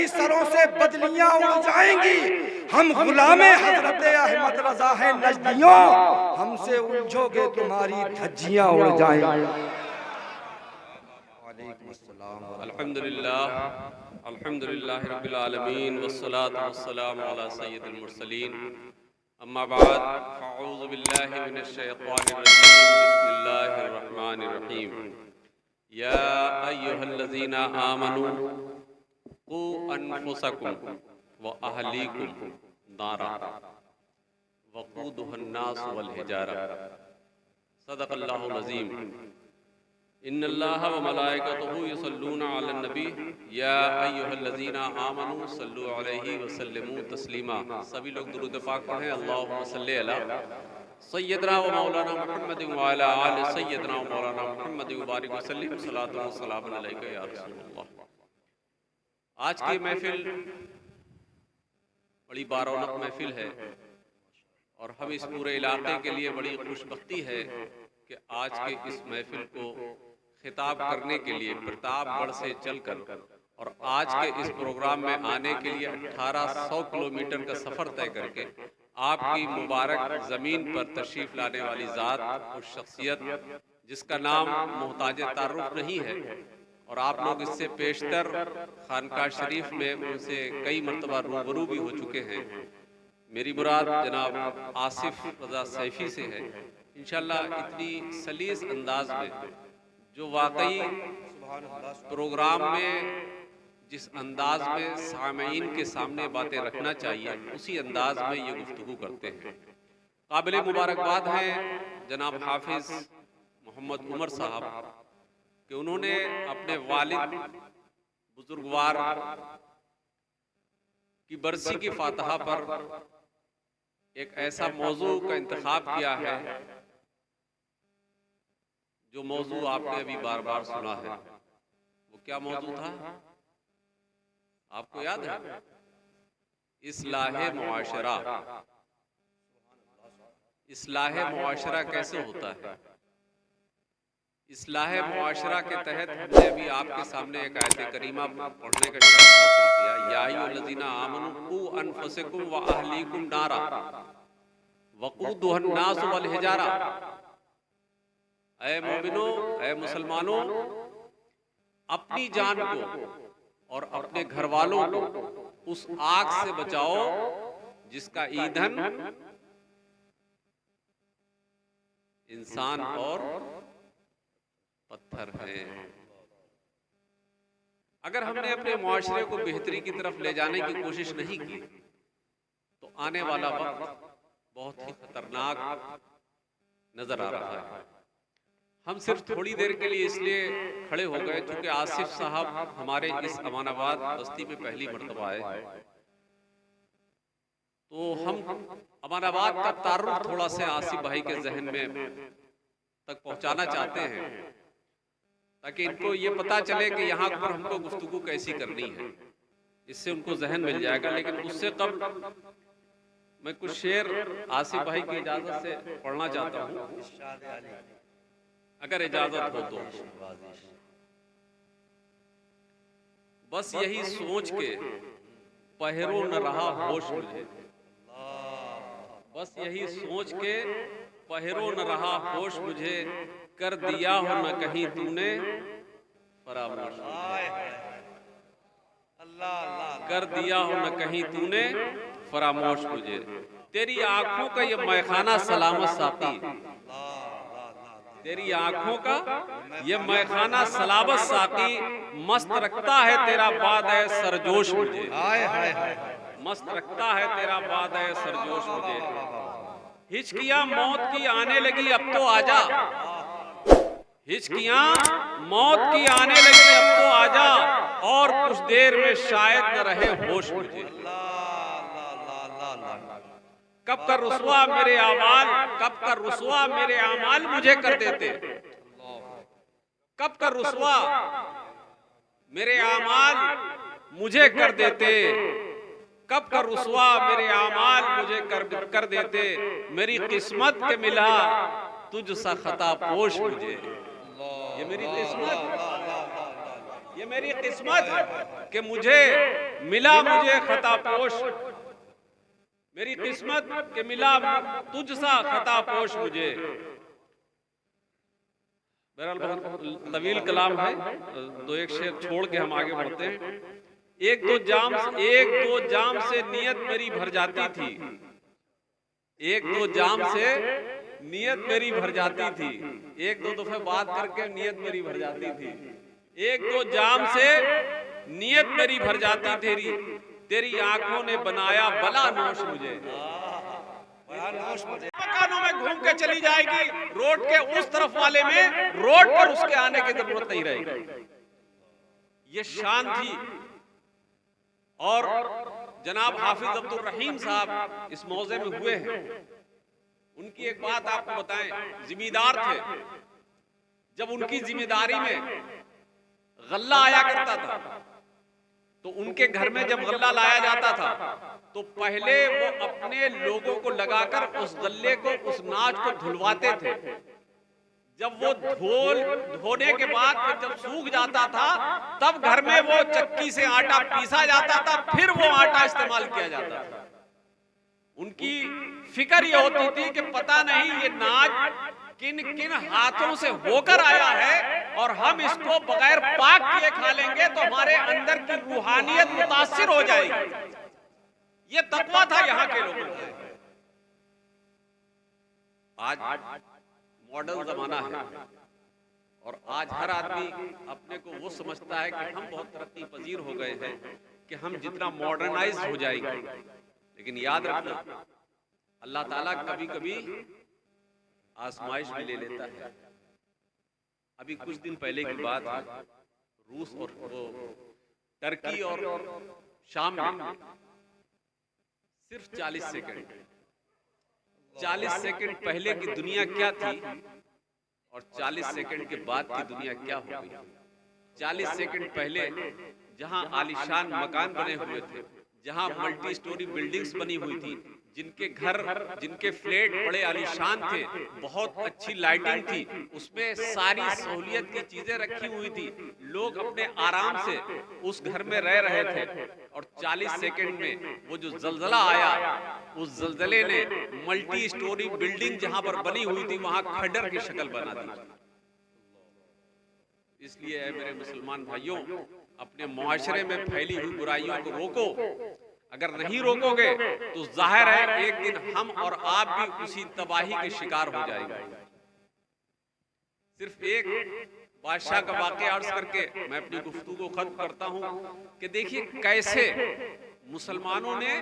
की सरों से बदलियां उड़ जाएंगी। हम गुलामे हजरत अहमद रजा हैं नजदियों, हमसे उलझोगे तुम्हारी धज्जियां उड़ जाएंगी। अल्हम्दुलिल्लाह अल्हम्दुलिल्लाह रब्बिल आलमीन वस्सलातु वस्सलामु अला सय्यिदिल मुरसलीन अम्मा बाद फ़अऊज़ु बिल्लाहि मिनश शैतानिर रजीम बिस्मिल्लाहिर रहमानिर रहीम या अय्युहल्लज़ीना आमनू क़ू अनफुसकुम व अहलीकुम नारा वक़ूदुहन नास वल हिजारा सदक़ल्लाहुल अज़ीम। इन्नल्लाह व मलाइकतहु युसल्लूना अलन नबी या अय्युहल्लज़ीना आमनू सल्लु अलैहि व सल्लिमू तस्लीमा। सभी लोग दुरूद पाक पढ़ें। अल्लाहुम्मा सल्लि अला सय्यदना व मौलाना मुहम्मद व अला आलि सय्यदना व मौलाना मुहम्मद व बारिक व सल्लिम सलातु व सलाम अलैका या रसूलल्लाह। आज की महफिल बड़ी बारौनक महफिल है और हम इस पूरे इलाके के लिए बड़ी खुशबख्ती है कि आज के इस महफिल को खिताब करने के लिए प्रतापगढ़ से चलकर और आज के इस प्रोग्राम में आने के लिए 1800 किलोमीटर का सफर तय करके आपकी मुबारक जमीन पर तशरीफ लाने वाली जात और शख्सियत जिसका नाम मोहताज तारुफ नहीं है और आप लोग इससे पेशतर खानकाह शरीफ में उनसे कई मरतबा रूबरू भी हो चुके हैं। मेरी मुराद जनाब आसिफ रजा सैफी से है। इंशाल्लाह इतनी सलीस अंदाज में जो वाकई प्रोग्राम में जिस अंदाज में सामीन के सामने बातें रखना चाहिए उसी अंदाज में ये गुफ्तगू करते हैं। काबिल मुबारकबाद हैं जनाब हाफिज मोहम्मद उमर साहब कि उन्होंने अपने वालिद बुजुर्गवार की बरसी की फातहा पर एक ऐसा मौजू का इंतखाब किया है जो मौजू आपने अभी बार बार सुना है। वो क्या मौजू था आपको याद है? इस्लाहे मुआशरा। इस्लाहे मुआशरा कैसे होता है? इस्लाहे मुआशरा के तहत हमने अभी आपके सामने एक आयत करीमा पढ़ने का शर्त किया, या अय्युहल्लज़ीना आमनू क़ू अनफुसकुम व अहलीकुम नारा वक़ूदुहन नास वल हिजारा। ऐ मोमिनो, ऐ मुसलमानों, अपनी जान को और अपने घर वालों को उस आग से बचाओ जिसका ईंधन इंसान और पत्थर है। अगर हमने अपने मुआशरे को बेहतरी की तरफ ले जाने की कोशिश नहीं की तो आने वाला वक्त बहुत ही खतरनाक नजर आ रहा है। हम सिर्फ थोड़ी देर के लिए इसलिए खड़े हो गए क्योंकि आसिफ साहब हमारे इस अमानाबाद बस्ती में पहली मर्तबा आए, तो हम अमानाबाद का तारुफ थोड़ा से आसिफ भाई के जहन में तक पहुंचाना चाहते हैं ताकि इनको ये पता चले कि यहाँ पर हमको गुफ्तगू कैसी करनी है। इससे उनको जहन मिल जाएगा। लेकिन उससे कब मैं कुछ शेर आसिफ भाई की इजाजत से पढ़ना चाहता हूँ, अगर इजाजत हो तो। बस यही सोच के पहरो न रहा होश मुझे, बस यही सोच के पहरो न रहा होश मुझे, कर दिया हो न कहीं तूने फरामोश, कर दिया हो न कहीं तूने फरामोश मुझे। तेरी आंखों का ये मैखाना सलामत साथी, तेरी आंखों का ये मैखाना सलाबत साकी, मस्त रखता है तेरा बाद है सरजोश मुझे, मस्त रखता है तेरा बाद है सरजोश मुझे। हिचकियां मौत की आने लगी अब तो आजा, हिचकियां मौत की आने लगी अब तो आजा, और कुछ देर में शायद न रहे होश मुझे। कब कर रुसवा मेरे आमाल, कब कर रुसवा मेरे आमाल मुझे कर देते, कब कर रुसवा मेरे आमाल मुझे कर देते, कब कर रुसवा मेरे आमाल मुझे कर देते। मेरी किस्मत के मिला तुझ सा खता पोश मुझे, ये मेरी किस्मत, ये मेरी किस्मत कि मुझे मिला मुझे खतापोश, मेरी किस्मत कि मिला तुझसा खतापोश मुझे। बहरहाल बहुत तवील कलाम है, दो एक शेर छोड़ के हम आगे बढ़ते हैं। एक दो जाम से नियत मेरी भर जाती थी, एक दो जाम से नियत मेरी भर जाती थी, एक दो दफे बात करके नियत मेरी भर जाती थी। एक दो जाम से नियत मेरी भर जाती तेरी, तेरी आंखों ने बनाया बला नोश मुझे। मकानों में घूम के चली जाएगी, रोड के उस तरफ वाले में रोड पर उसके आने की जरूरत नहीं रहेगी। ये शान थी। और जनाब हाफिज अब्दुल रहीम साहब इस मौजे में हुए हैं। उनकी एक बात आपको बताएं, जिम्मेदार थे। जब उनकी जिम्मेदारी में गल्ला आया करता था तो उनके घर में जब गल्ला लाया जाता था तो पहले वो अपने लोगों को लगाकर उस गल्ले को, उस नाच को धुलवाते थे। जब वो धोने के बाद फिर जब सूख जाता था तब घर में वो चक्की से आटा पीसा जाता था, फिर वो आटा इस्तेमाल किया जाता था। उनकी फिक्र ये होती थी कि पता नहीं ये नाच किन किन हाथों से होकर आया है और हम इसको बगैर पाक किए खा लेंगे तो हमारे अंदर की रूहानियत मुतासिर हो जाएगी। ये तकवा था यहाँ के लोगों का। आज मॉडर्न जमाना है और आज हर आदमी अपने को वो समझता है कि हम बहुत तरक्की पजीर हो गए हैं कि हम जितना मॉडर्नाइज हो जाएंगे। लेकिन याद रखना, अल्लाह ताला कभी कभी आजमाइश भी ले लेता है। अभी कुछ दिन पहले की बात है, रूस और टर्की और शाम में सिर्फ 40 सेकंड पहले की दुनिया क्या थी और 40 सेकंड के बाद की दुनिया क्या हो गई। 40 सेकंड पहले जहां आलीशान मकान बने हुए थे, जहां मल्टी स्टोरी बिल्डिंग्स बनी हुई थी, जिनके घर, जिनके फ्लैट बड़े आलीशान थे, बहुत अच्छी लाइटिंग थी, उसमें सारी सहूलियत की चीजें रखी हुई थी, लोग अपने आराम से उस घर में रह रहे थे। और 40 सेकंड में वो जो जलजला आया, उस जलजले ने मल्टी स्टोरी बिल्डिंग जहां पर बनी हुई थी वहां खंडर की शक्ल बना दी। इसलिए है मेरे मुसलमान भाइयों, अपने मुआशरे में फैली हुई बुराइयों को रोको। अगर नहीं रोकोगे तो जाहिर है एक दिन हम और आप भी उसी तबाही के शिकार हो जाएंगे। सिर्फ एक बादशाह का वाक़या अर्ज करके मैं अपनी गुफ्तगू को खत्म करता हूं कि देखिए कैसे मुसलमानों ने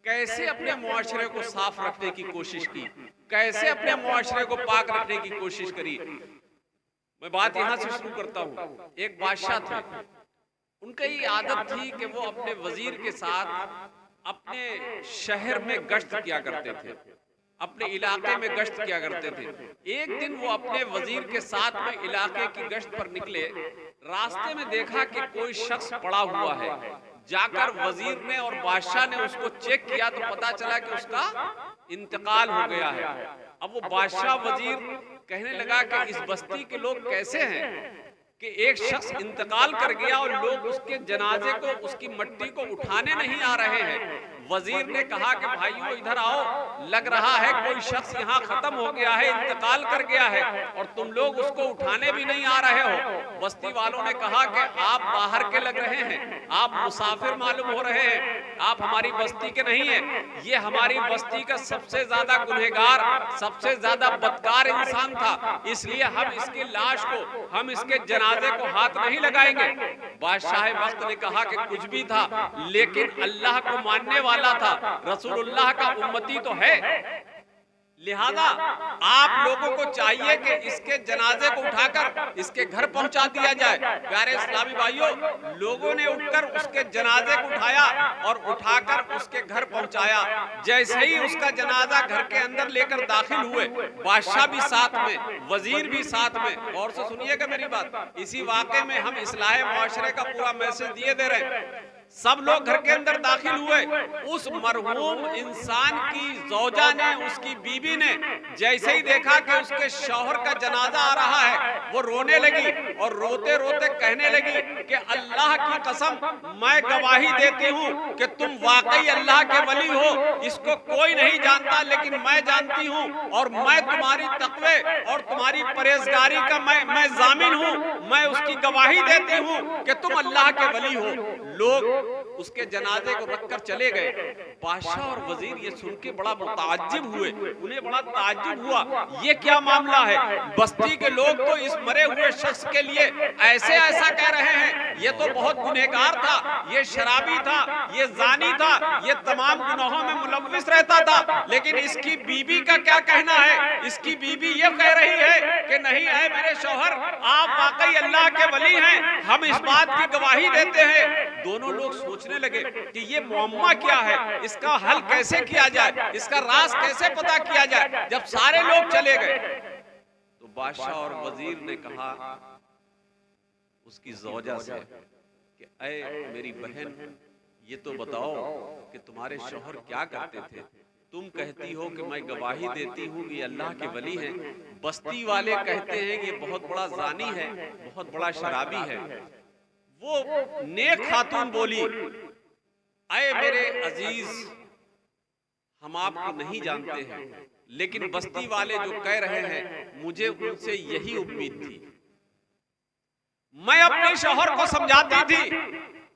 कैसे अपने मुआशरे को साफ रखने की कोशिश की, कैसे अपने मुआशरे को पाक रखने की कोशिश करी। मैं बात यहां से शुरू करता हूं। एक बादशाह थे, उनकी ये आदत थी कि वो अपने वजीर के साथ अपने शहर में गश्त किया करते थे, अपने इलाके में गश्त किया करते थे। एक दिन वो अपने वजीर के साथ में इलाके की गश्त पर निकले, रास्ते में देखा कि कोई शख्स पड़ा हुआ है। जाकर वजीर ने और बादशाह ने उसको चेक किया तो पता चला कि उसका इंतकाल हो गया है। अब वो बादशाह वजीर कहने लगा कि इस बस्ती के लोग कैसे हैं कि एक शख्स इंतकाल कर गया और लोग उसके जनाजे को, उसकी मट्टी को उठाने नहीं आ रहे हैं। वजीर ने कहा कि भाइयों इधर आओ, लग रहा है कोई शख्स यहाँ खत्म हो गया है, इंतकाल कर गया है और तुम लोग उसको उठाने भी नहीं आ रहे हो। बस्ती वालों ने कहा कि आप बाहर के लग रहे हैं, आप मुसाफिर मालूम हो रहे हैं, आप हमारी बस्ती के नहीं हैं। ये हमारी बस्ती का सबसे ज्यादा गुनहगार, सबसे ज्यादा बदकार इंसान था, इसलिए हम इसकी लाश को, हम इसके जनाजे को हाथ नहीं लगाएंगे। बादशाह वक्त ने कहा कि कुछ भी था, लेकिन अल्लाह को मानने वाला था, रसूलुल्लाह का उम्मती तो है, लिहाजा आप लोगों को चाहिए कि इसके जनाजे को उठाकर इसके घर पहुंचा दिया जाए। प्यारे इस्लामी भाइयों, लोगों ने उठकर उसके जनाजे को उठाया और उठाकर उसके घर पहुंचाया। जैसे ही उसका जनाजा घर के अंदर लेकर दाखिल हुए, बादशाह भी साथ में, वजीर भी साथ में। और से सुनिएगा मेरी बात, इसी वाक़े में हम इस्लाह मुआशरे का पूरा मैसेज दिए दे रहे हैं। सब लोग घर के अंदर दाखिल हुए। उस मरहूम इंसान की ज़ौजा ने, उसकी बीवी ने जैसे ही देखा कि उसके शौहर का जनाजा आ रहा है, वो रोने लगी और रोते रोते कहने लगी कि अल्लाह की कसम, मैं गवाही देती हूँ कि तुम वाकई अल्लाह के वली हो। इसको कोई नहीं जानता, लेकिन मैं जानती हूँ, और मैं तुम्हारी तक़वे और तुम्हारी परहेज़गारी का मैं ज़ामिन हूँ। मैं उसकी गवाही देती हूँ कि तुम अल्लाह के वली हो। लोग उसके जनाजे को रखकर चले गए। बादशाह और वजीर ये सुन के बड़ा मुताज्जिब हुए, उन्हें बड़ा ताज्जुब हुआ, ये क्या मामला है? बस्ती के लोग तो इस मरे हुए शख्स के लिए ऐसा कह रहे हैं, ये तो बहुत गुनहगार था, ये शराबी था, ये जानी था, ये तमाम गुनाहों में मुलव्विस रहता था। लेकिन इसकी बीबी का क्या कहना है? इसकी बीबी ये कह रही है कि नहीं है मेरे शौहर, आप वाकई अल्लाह के वली हैं, हम इस बात की गवाही देते हैं। दोनों लोग सोचने लगे कि ये मुअम्मा क्या है, इसका हल कैसे किया जाए, इसका राज कैसे पता किया जाए। जब सारे लोग चले गए तो बादशाह और वजीर ने कहा उसकी ज़ौजा से कि ऐ मेरी बहन, ये तो बताओ कि तुम्हारे शौहर क्या करते थे? तुम कहती हो कि मैं गवाही देती हूँ कि अल्लाह के वली हैं, बस्ती वाले कहते हैं कि ये बहुत बड़ा जानी है, बहुत बड़ा शराबी है। वो नेक खातून बोली, ऐ मेरे अजीज, हम आपको नहीं जानते हैं, लेकिन बस्ती वाले जो कह रहे हैं, मुझे उनसे यही उम्मीद थी। मैं अपने शौहर को समझाती थी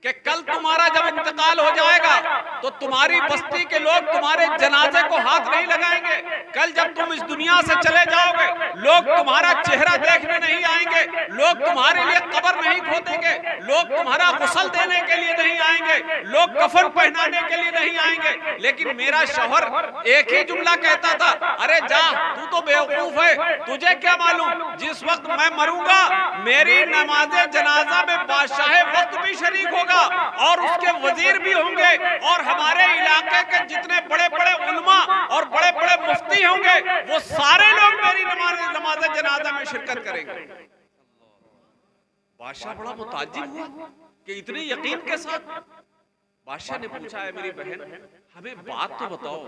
कि कल तुम्हारा जब इंतकाल हो जाएगा तो तुम्हारी बस्ती के लोग तुम्हारे जनाजे को हाथ नहीं लगाएंगे। कल जब तुम इस दुनिया से चले जाओगे, लोग तुम्हारा चेहरा देखने नहीं आएंगे, लोग तुम्हारे लिए कब्र नहीं खोदेंगे, लोग तुम्हारा गुस्ल देने के लिए नहीं आएंगे, लोग कफन पहनाने के लिए नहीं आएंगे। लेकिन मेरा शौहर एक ही जुमला कहता था, अरे जा, तू तो बेवकूफ है, तुझे क्या मालूम, जिस वक्त मैं मरूंगा मेरी नमाज़े जनाजा में बादशाह वक्त भी शरीक होगा और उसके वजीर भी होंगे, और हमारे इलाके के जितने बड़े बड़े उलमा और बड़े बड़े मुफ्ती होंगे, वो सारे लोग मेरी नमाज़े जनाजा में शिरकत करेंगे। बादशाह बड़ा मुताज्जिब हुआ कि इतने यकीन के साथ। बादशाह ने पूछा, है मेरी बहन, हमें बात तो बताओ,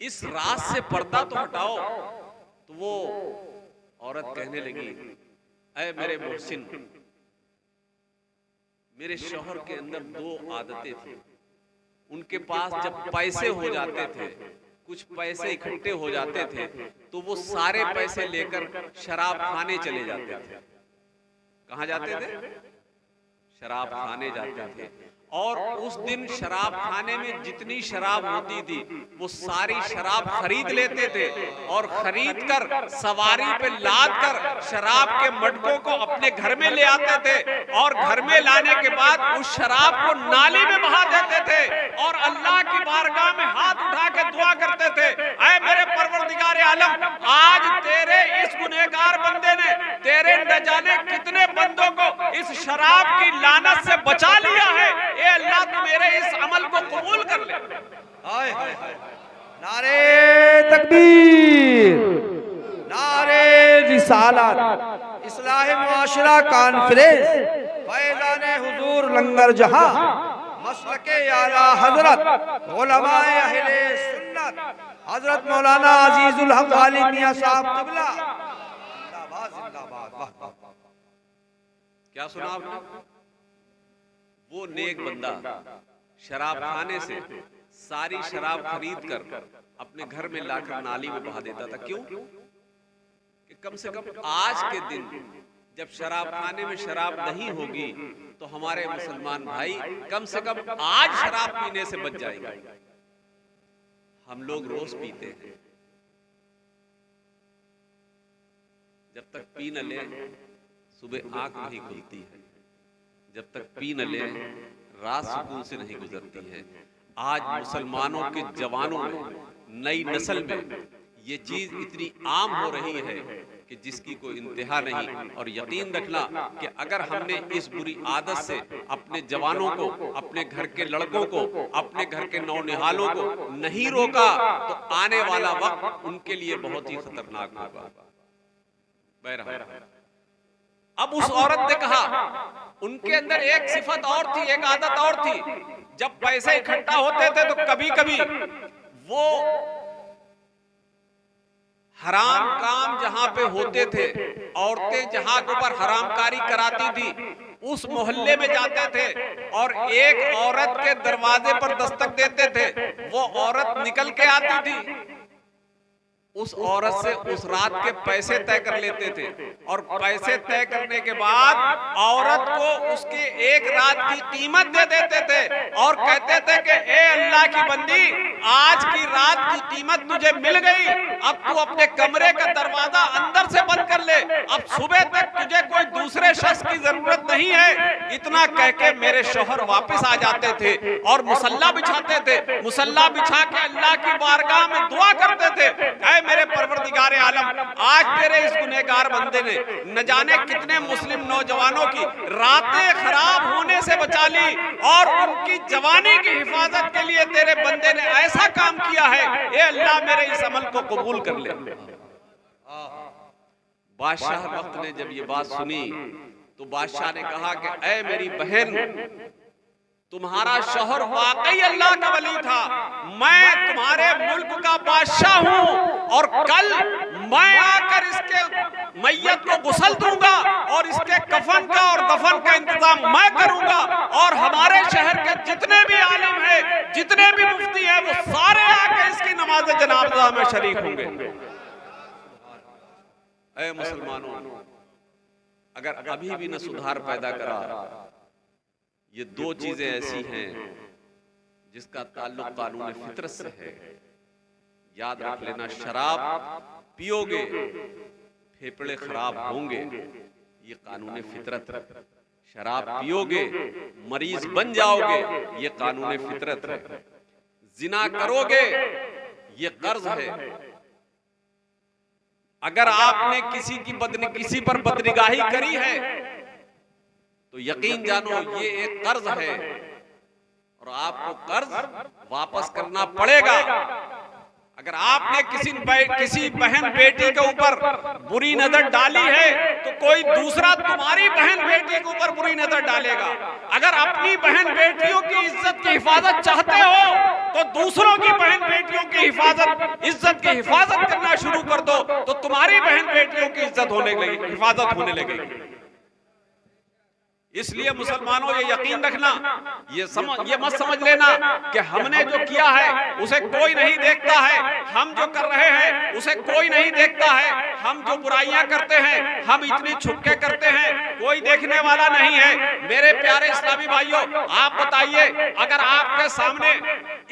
इस राज से पर्दा तो हटाओ। तो वो औरत कहने लगी, ऐ मेरे मोहसिन, मेरे शौहर के अंदर दो आदतें थी। उनके पास जब पैसे हो जाते थे, कुछ पैसे इकट्ठे हो जाते थे, तो वो सारे पैसे लेकर शराब खाने चले जाते थे। कहाँ जाते थे? शराब खाने जाते थे। और उस दिन शराब खाने में जितनी शराब होती थी वो सारी शराब खरीद लेते थे, और खरीद कर सवारी पे लाद कर शराब के मटकों को अपने घर में ले आते थे, और घर में लाने के बाद उस शराब को नाली में बहा देते थे, और अल्लाह की बारगाह में हाथ उठा के दुआ करते थे, ऐ मेरे परवरदिगार आलम, आज तेरे इस गुनहगार बंदे ने तेरे न जाने कितने बंदों को इस शराब की लानत से बचा लिया है। ए अल्लाह, तू मेरे इस अमल को कबूल कर ले। हाय हाय हाय, नारे तकबीर, नारे रिसालत, इस्लाह मुआशरा कॉन्फ्रेंस, फैज़ाने हुजूर लंगर जहां, मसलके आला हजरत उलमाए अहले सुन्नत हजरत मौलाना अजीजुल हक अली मियां साहब क़िबला, जिंदाबाद जिंदाबाद। वाह वाह, क्या सुना आपने? वो नेक बंदा शराब खाने से सारी शराब खरीद कर अपने घर में लाकर नाली में बहा देता था। क्यों? कि कम से कम आज के दिन जब शराब खाने में शराब नहीं होगी तो हमारे मुसलमान भाई कम से कम आज शराब पीने से बच जाएंगे। हम लोग रोज पीते हैं, जब तक पी न ले सुबह आंख नहीं खुलती है, जब तक पी न ले रात सुकून से नहीं गुजरती है। आज मुसलमानों के जवानों में, नई नस्ल में ये चीज इतनी आम हो रही है कि जिसकी कोई इंतहा नहीं। और यकीन रखना कि अगर हमने इस बुरी आदत से अपने जवानों को, अपने घर के लड़कों को, अपने घर के नौनिहालों को नहीं रोका तो आने वाला वक्त उनके लिए बहुत ही खतरनाक होगा। बहरहाल अब उस औरत ने कहा, उनके अंदर एक सिफत और थी, एक आदत और थी, जब पैसे इकट्ठा होते थे तो कभी कभी वो हराम काम जहां पे होते थे, औरतें जहां के ऊपर हरामकारी कराती थी, उस मोहल्ले में जाते थे और एक औरत के दरवाजे पर दस्तक देते थे। वो औरत निकल के आती थी, उस औरत से उस रात के पैसे तय कर लेते थे और पैसे तय करने के बाद औरत को उसके एक रात की कीमत दे देते थे और कहते थे कि ए अल्लाह की बंदी, आज की रात की कीमत तुझे मिल गई, अब तू अपने कमरे का दरवाजा अंदर से बंद कर ले, अब सुबह तक तुझे कोई दूसरे शख्स की जरूरत नहीं है। इतना कह के मेरे शौहर वापस आ जाते थे और मुसल्ला बिछाते थे, मुसल्ला बिछा के अल्लाह की बारगाह में दुआ करते थे, ऐ मेरे परवरदिगार आलम, आज तेरे इस गुनहगार बंदे ने न जाने कितने मुस्लिम नौजवानों की रातें खराब होने से बचा ली और उनकी जवानी की हिफाजत के लिए तेरे बंदे ने ऐसा काम किया है, ए अल्लाह मेरे इस अमल को कबूल कर ले। बादशाह वक्त ने जब ये बात सुनी तो बादशाह ने कहा कि ऐ मेरी बहन, तुम्हारा शौहर वाकई अल्लाह का वली था, मैं तुम्हारे मुल्क का बादशाह हूं और कल मैं आकर इसके मैयत को गुस्ल दूंगा और इसके कफन का और दफन का इंतजाम मैं करूंगा और हमारे शहर के जितने भी आलिम हैं, जितने भी मुफ्ती हैं, वो सारे आकर इसकी नमाज जनाजा में शरीक होंगे। ऐ मुसलमानों, अगर अभी भी न सुधार पैदा करा, ये दो चीजें ऐसी हैं जिसका ताल्लुक कानून फितरत से है। याद रख लेना, शराब पियोगे फेफड़े खराब होंगे, ये कानून फितरत है। शराब पियोगे मरीज बन जाओगे, ये कानून फितरत है। जिना करोगे ये कर्ज है। अगर आपने किसी पर बदनिगाही करी है तो यकीन जानो ये एक कर्ज है और आपको कर्ज वापस करना पड़ेगा। अगर आपने किसी बहन बेटी के ऊपर बुरी नजर डाली है तो कोई दूसरा तुम्हारी बहन बेटी के ऊपर बुरी नजर डालेगा। अगर अपनी बहन बेटियों की इज्जत की हिफाजत चाहते हो तो दूसरों की बहन बेटियों की इज्जत की हिफाजत करना शुरू कर दो, तो तुम्हारी बहन बेटियों की इज्जत होने लगेगी, हिफाजत होने लगेगी। इसलिए मुसलमानों ये यकीन रखना, ये मत समझ लेना कि हमने जो किया है उसे कोई नहीं देखता है, हम जो कर रहे हैं उसे कोई नहीं देखता है, हम जो बुराइयां करते हैं हम इतनी छुपके करते हैं, कोई देखने वाला नहीं है। मेरे प्यारे इस्लामी भाइयों, आप बताइए, अगर आपके सामने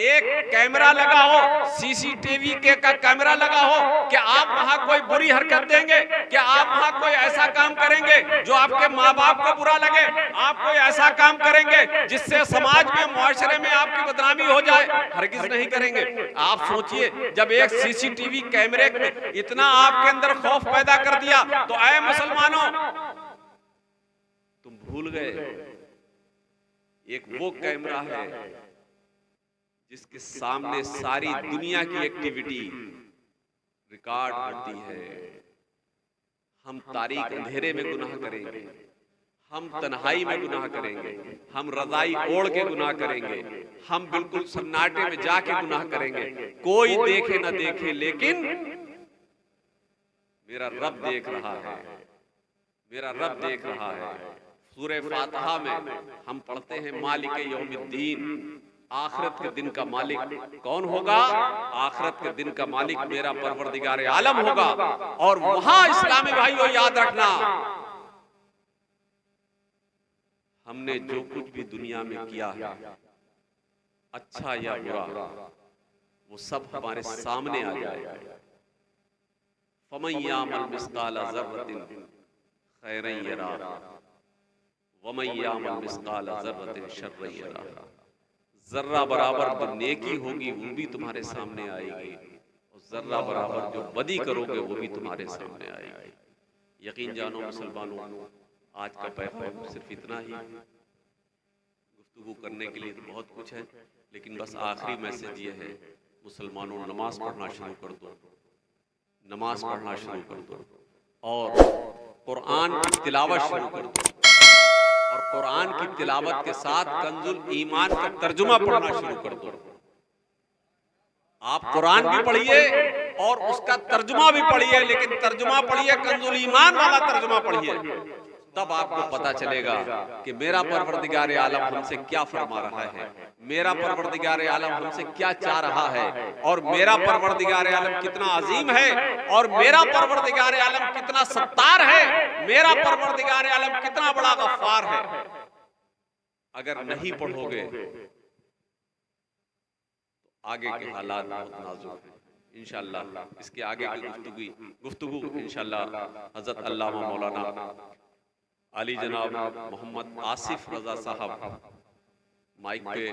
एक कैमरा लगा हो, सीसीटीवी का कैमरा लगा हो, क्या आप वहां कोई बुरी हरकत देंगे? क्या आप वहां कोई ऐसा काम करेंगे जो आपके माँ बाप को बुरा लगे? आप कोई ऐसा काम करेंगे जिससे समाज में, मुआशरे में आपकी बदनामी हो जाए? हरगिज नहीं करेंगे। आप सोचिए, जब एक सीसीटीवी कैमरे इतना आपके अंदर खौफ पैदा कर दिया तो ऐ मुसलमानों, तुम भूल गए एक वो कैमरा है जिसके सामने सारी दुनिया की एक्टिविटी रिकॉर्ड होती है। हम तारीक अंधेरे में गुनाह करेंगे, हम तन्हाई में गुनाह करेंगे, हम रजाई ओढ़ के गुनाह करेंगे, हम बिल्कुल सन्नाटे में जाके गुनाह करेंगे, कोई देखे ना देखे, लेकिन मेरा रब देख रहा है, मेरा रब देख रहा है। सूरह फातिहा में हम पढ़ते हैं मालिक यौमिद्दीन, आखिरत के दिन का मालिक कौन होगा? आखिरत के दिन का मालिक मेरा परवरदिगार आलम होगा। और वहां इस्लामी भाइयों याद रखना, हमने जो कुछ भी दुनिया में किया है, अच्छा या बुरा, वो सब हमारे सामने आ जाएगा। फमन यामल मिस्काल ज़र्रतिन खैरन यरा वमन यामल मिस्काल ज़र्रतिन शर्रन यरा। जर्रा बराबर जो नेकी होगी वो भी तुम्हारे सामने आएगी और जर्रा बराबर जो बदी करोगे वो भी तुम्हारे सामने आएगी। यकीन जानो मुसलमानों, आज का पैगाम सिर्फ इतना ही। गुफ्तगू करने के लिए तो बहुत कुछ है, लेकिन बस आखिरी मैसेज ये है, मुसलमानों नमाज पढ़ना शुरू कर दो, नमाज पढ़ना शुरू कर दो। और कुरान की तिलावत शुरू कर दो और कुरान की तिलावत के साथ कंजुल ईमान का तर्जुमा पढ़ना शुरू कर दो। आप कुरान भी पढ़िए और उसका तर्जुमा भी पढ़िए, लेकिन तर्जुमा पढ़िए कंजुल ईमान वाला तर्जुमा पढ़िए, तब आपको पता चलेगा कि मेरा परवरदिगार आलम हमसे क्या फरमा रहा है, मेरा परवरदिगार आलम हमसे क्या चाह रहा है, और मेरा परवरदिगार आलम कितना अजीम है, और मेरा परवरदिगार आलम कितना सत्तार है, मेरा परवरदिगार आलम कितना बड़ा गफ्फार है। अगर नहीं पढ़ोगे तो आगे के हालात बहुत नाजुक हैं। इंशाअल्लाह इसके आगे की गुफ्तगू इंशाअल्लाह हजरत अल्लामा मौलाना अली जनाब मोहम्मद आसिफ रजा साहब माइक पे